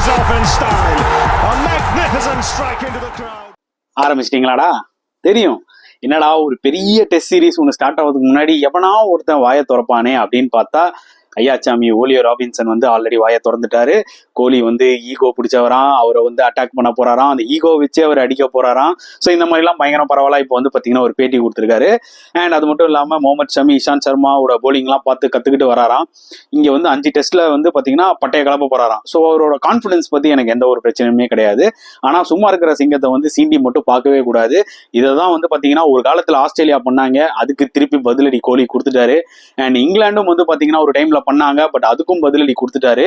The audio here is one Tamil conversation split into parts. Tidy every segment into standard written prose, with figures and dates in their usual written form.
finishes off in style. A magnificent strike into the crowd. ஆரம்பிச்சிட்டீங்களாடா? தெரியும் என்னடா ஒரு பெரிய டெஸ்ட் சீரிஸ் ஒன்று ஸ்டார்ட் ஆகிறதுக்கு முன்னாடி எவனா ஒருத்தன் வாயை திறப்பானே அப்படின்னு பார்த்தா ஐயாச்சாமி ஓலியோ ராபின்சன் வந்து ஆல்ரெடி வாயை திறந்துட்டாரு. கோலி வந்து ஈகோ பிடிச்சவரான், அவரை வந்து அட்டாக் பண்ண போறாராம், அந்த ஈகோ வச்சு அவர் அடிக்க போறாராம். ஸோ இந்த மாதிரிலாம் பயங்கரம் பரவாயில்ல இப்போ வந்து பார்த்தீங்கன்னா ஒரு பேட்டி கொடுத்துருக்காரு. அண்ட் அது மட்டும் இல்லாமல் முகமது ஷமி, இஷாந்த் சர்மாவோட போலிங்லாம் பார்த்து கற்றுக்கிட்டு வராராம். இங்கே வந்து 5 டெஸ்ட்ல வந்து பார்த்தீங்கன்னா பட்டைய கலப்ப போறாராம். ஸோ அவரோட கான்ஃபிடன்ஸ் பற்றி எனக்கு எந்த ஒரு பிரச்சனையுமே கிடையாது. ஆனால் சும்மா இருக்கிற சிங்கத்தை வந்து சீண்டி மட்டும் பார்க்கவே கூடாது. இதை தான் வந்து பார்த்தீங்கன்னா ஒரு காலத்தில் ஆஸ்திரேலியா பண்ணாங்க, அதுக்கு திருப்பி பதிலடி கோலி கொடுத்துட்டாரு. அண்ட் இங்கிலாண்டும் வந்து பார்த்தீங்கன்னா ஒரு டைம்ல பண்ணாங்க, பட் அதுக்கும் பதிலடி கொடுத்துட்டாரு.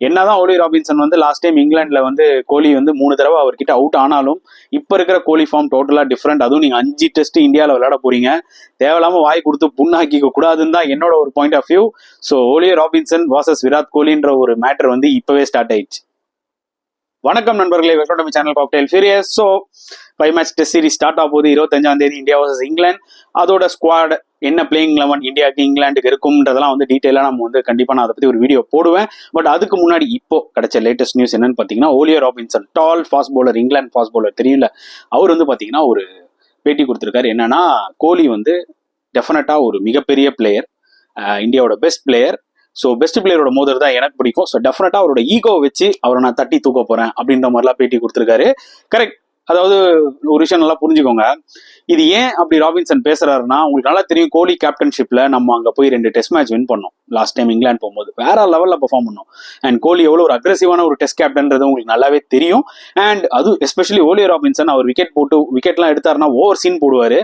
என்னதான் ஓலியோ ராபின்சன் வந்து லாஸ்ட் டைம் இங்கிலாந்துல வந்து கோலி வந்து 3 தடவை அவர்கிட்ட அவுட் ஆனாலும் இப்ப இருக்கிற கோலி ஃபார்ம் டோட்டலா டிஃப்ரெண்ட். அதுவும் நீங்க 5 டெஸ்ட் இந்தியாவில் விளையாட போறீங்க, தேவையில்லாம வாய் கொடுத்து புண்ணாக்கிக்க கூடாதுன்னு தான் என்னோட ஒரு point of view. So Ollie Robinson versus Virat கோலின்ற ஒரு மேட்டர் வந்து இப்பவே ஸ்டார்ட் ஆயிடுச்சு. வணக்கம் நண்பர்களே, welcome to my channel cocktail furious. So 5 match test series start ஆக போகுது 25ஆம் தேதி இந்தியா வர்சஸ் இங்கிலாந்து. அதோட ஸ்குவாட் என்ன பிளேயிங் 11 இந்தியாவுக்கு இங்கிலாந்துக்கு இருக்கும்ன்றதெல்லாம் வந்து டீட்டெயிலாக நம்ம வந்து கண்டிப்பாக நான் அதை பற்றி ஒரு வீடியோ போடுவேன். பட் அதுக்கு முன்னாடி இப்போ கிடைச்ச லேட்டஸ்ட் நியூஸ் என்னன்னு பார்த்தீங்கன்னா Ollie Robinson, tall fast bowler, இங்கிலாந்து ஃபாஸ்ட் பவுலர் தெரியல, அவர் வந்து பார்த்தீங்கன்னா ஒரு பேட்டி கொடுத்துருக்காரு. என்னன்னா கோலி வந்து டெஃபினட்டாக ஒரு மிகப்பெரிய பிளேயர், இந்தியாவோட பெஸ்ட் பிளேயர். ஸோ பெஸ்ட் பிளேயரோட மோதல் தான் எனக்கு பிடிக்கும். ஸோ டெஃபினட்டா அவரோட ஈகோ வச்சு அவரை நான் தட்டி தூக்க போறேன் அப்படின்ற மாதிரிலாம் பேட்டி கொடுத்துருக்காரு. கரெக்ட். அதாவது ஒரு விஷயம் நல்லா புரிஞ்சுக்கோங்க, இது ஏன் அப்படி ராபின்சன் பேசுறாருன்னா, உங்களுக்கு நல்லா தெரியும் கோலி கேப்டன்ஷிப்ல நம்ம அங்க போய் 2 டெஸ்ட் மேட்ச் வின் பண்ணோம். லாஸ்ட் டைம் இங்கிலாந்து போகும்போது வேற லெவல்ல பெர்ஃபார்ம் பண்ணோம். அண்ட் கோலி எவ்வளவு ஒரு அக்ரெசிவான ஒரு டெஸ்ட் கேப்டன்றது உங்களுக்கு நல்லாவே தெரியும். அண்ட் அது எஸ்பெஷலி ஓலியோ ராபின்சன் அவர் விக்கெட்லாம் எடுத்தாருன்னா ஓவர் சீன் போடுவாரு.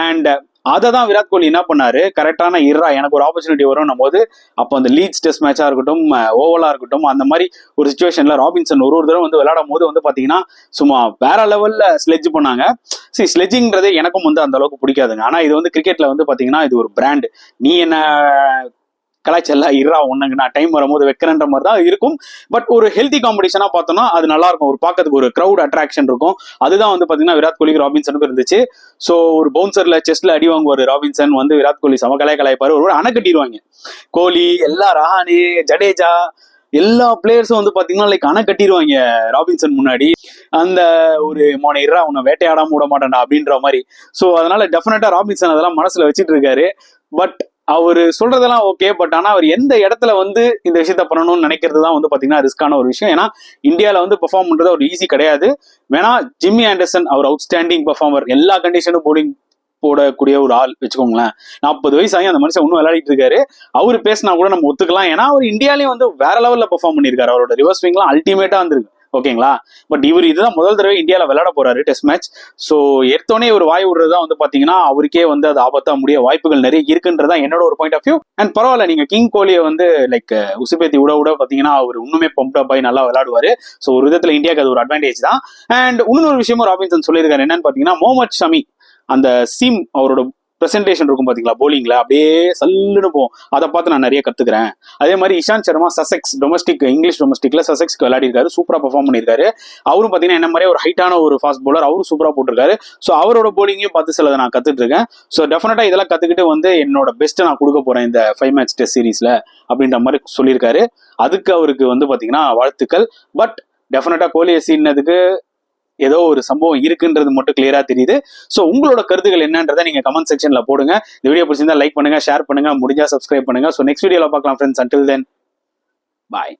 அண்ட் அதை தான் விராட் கோலி என்ன பண்ணாரு, கரெக்டான எனக்கு ஒரு ஆப்பர்ச்சுனிட்டி வரும்னும் போது அப்போ அந்த லீட்ஸ் டெஸ்ட் மேட்சா இருக்கட்டும், ஓவலா இருக்கட்டும், அந்த மாதிரி ஒரு சுச்சுவேஷன்ல ராபின்சன் ஒரு தடவை வந்து விளையாடும் போது வந்து பாத்தீங்கன்னா சும்மா வேற லெவல்ல ஸ்லெட்ஜ் பண்ணாங்க. சரி, ஸ்லெட்ஜிங்கிறது எனக்கும் வந்து அந்த அளவுக்கு பிடிக்காதுங்க. ஆனா இது வந்து கிரிக்கெட்ல வந்து பாத்தீங்கன்னா இது ஒரு பிராண்ட். நீ என்ன கலாய்ச்சல்லாம் ஒண்ணுங்க, நான் டைம் வரும்போது வைக்கிறன்ற மாதிரி தான் இருக்கும். பட் ஒரு ஹெல்தி காம்படிஷனா பார்த்தோம்னா அது நல்லா இருக்கும், ஒரு பார்க்கறதுக்கு ஒரு கிரௌட் அட்ராக்ஷன் இருக்கும். அதுதான் வந்து பாத்தீங்கன்னா விராட் கோலிக்கு ராபின்சனுக்கு இருந்துச்சு. ஸோ ஒரு பவுன்சர்ல செஸ்ட்ல அடி வாங்குவார் ராபின்சன், வந்து விராட் கோலி சம கலாய்ப்பாரு, ஒரு அணை கட்டிடுவாங்க. கோலி, எல்லா ரஹானே, ஜடேஜா, எல்லா பிளேயர்ஸும் வந்து பாத்தீங்கன்னா லைக் அணை கட்டிடுவாங்க ராபின்சன் முன்னாடி. அந்த ஒரு மோன உன்னை வேட்டையாடாம விட மாட்டேன்டா அப்படின்ற மாதிரி. ஸோ அதனால டெஃபினட்டா ராபின்சன் அதெல்லாம் மனசுல வச்சுட்டு இருக்காரு. பட் அவரு சொல்றதெல்லாம் ஓகே, பட் ஆனா அவர் எந்த இடத்துல வந்து இந்த விஷயத்த பண்ணணும்னு நினைக்கிறது தான் வந்து பாத்தீங்கன்னா ரிஸ்கான ஒரு விஷயம். ஏன்னா இந்தியாவில வந்து பெர்ஃபார்ம் பண்றது ஒரு ஈஸி கிடையாது. வேணா ஜிம்மி ஆண்டர்சன் அவர் அவுட்ஸ்டாண்டிங் பெர்ஃபார்மர், எல்லா கண்டிஷனும் போலிங் போடக்கூடிய ஒரு ஆள் வச்சுக்கோங்களேன். 40 வயசு ஆகி அந்த மனுஷன் இன்னும் விளையாடிட்டு இருக்காரு. அவரு பேசினா கூட நம்ம ஒத்துக்கலாம். ஏன்னா அவர் இந்தியாலையும் வந்து வேற லெவல்ல பெர்ஃபார்ம் பண்ணியிருக்காரு. அவரோட ரிவர்ஸ் ஸ்விங்லாம் அல்டிமேட்டா வந்திருக்கு, ஓகேங்களா. பட் இவர் இதுதான் முதல் தடவை இந்தியாவில் விளையாட போறாரு டெஸ்ட் மேட்ச். ஸோ எடுத்தோடனே ஒரு வாய் விடுறதுதான் வந்து பாத்தீங்கன்னா அவருக்கே வந்து அது ஆபத்தா முடிய வாய்ப்புகள் நிறைய இருக்குன்றதா என்னோட ஒரு பாயிண்ட் ஆஃப் வியூ. அண்ட் பரவாயில்ல, நீங்க கிங் கோலியை வந்து லைக் உசுபேத்தி விட பாத்தீங்கன்னா அவர் இன்னுமே பம்ப் அப் ஆகி நல்லா விளையாடுவாரு. ஸோ ஒரு விதத்துல இந்தியாவுக்கு அது ஒரு அட்வான்டேஜ் தான். அண்ட் இன்னொரு விஷயமும் ராபின்சன் சொல்லியிருக்காரு, என்னன்னு பாத்தீங்கன்னா முகமது ஷமி அந்த சீம் அவரோட பிரசன்டேஷன் இருக்கும் பாத்தீங்களா போலிங்ல, அப்படியே சல்லுன்னு போகும், அதை பார்த்து நான் நிறைய கத்துக்கிறேன். அதே மாதிரி Ishant Sharma Sussex domestic, English டொமஸ்டிக்ல சசெக்ஸ்க்கு விளையாடி இருக்காரு, சூப்பரா பெர்ஃபார்ம் பண்ணியிருக்காரு. அவரும் பாத்தீங்கன்னா என்ன மாதிரி ஒரு ஹைட்டான ஒரு ஃபாஸ்ட் பவுலர், அவரும் சூப்பரா போட்டிருக்காரு. ஸோ அவரோட போலிங்கையும் பார்த்து சிலதை நான் கத்துட்டு இருக்கேன். ஸோ டெஃபினட்டா இதெல்லாம் கத்துக்கிட்டு வந்து என்னோட பெஸ்ட்டை நான் கொடுக்க போறேன் இந்த 5 மேட்ச் டெஸ்ட் சீரீஸ்ல அப்படின்ற மாதிரி சொல்லியிருக்காரு. அதுக்கு அவருக்கு வந்து பாத்தீங்கன்னா வாழ்த்துக்கள். பட் டெஃபினட்டா கோலியை சீனதுக்கு ஏதோ ஒரு சம்பவம் இருக்குன்றது மட்டும் கிளியரா தெரியுது. ஸோ உங்களோட கருத்துக்கள் என்னன்றதை நீங்க கமெண்ட் செக்ஷன்ல போடுங்க. இந்த வீடியோ பிடிச்சிருந்தா லைக் பண்ணுங்க, ஷேர் பண்ணுங்க, முடிஞ்சா சப்ஸ்கிரைப் பண்ணுங்க. ஸோ நெக்ஸ்ட் வீடியோல பார்க்கலாம் ஃப்ரெண்ட்ஸ். அன்டில் தென் பாய்.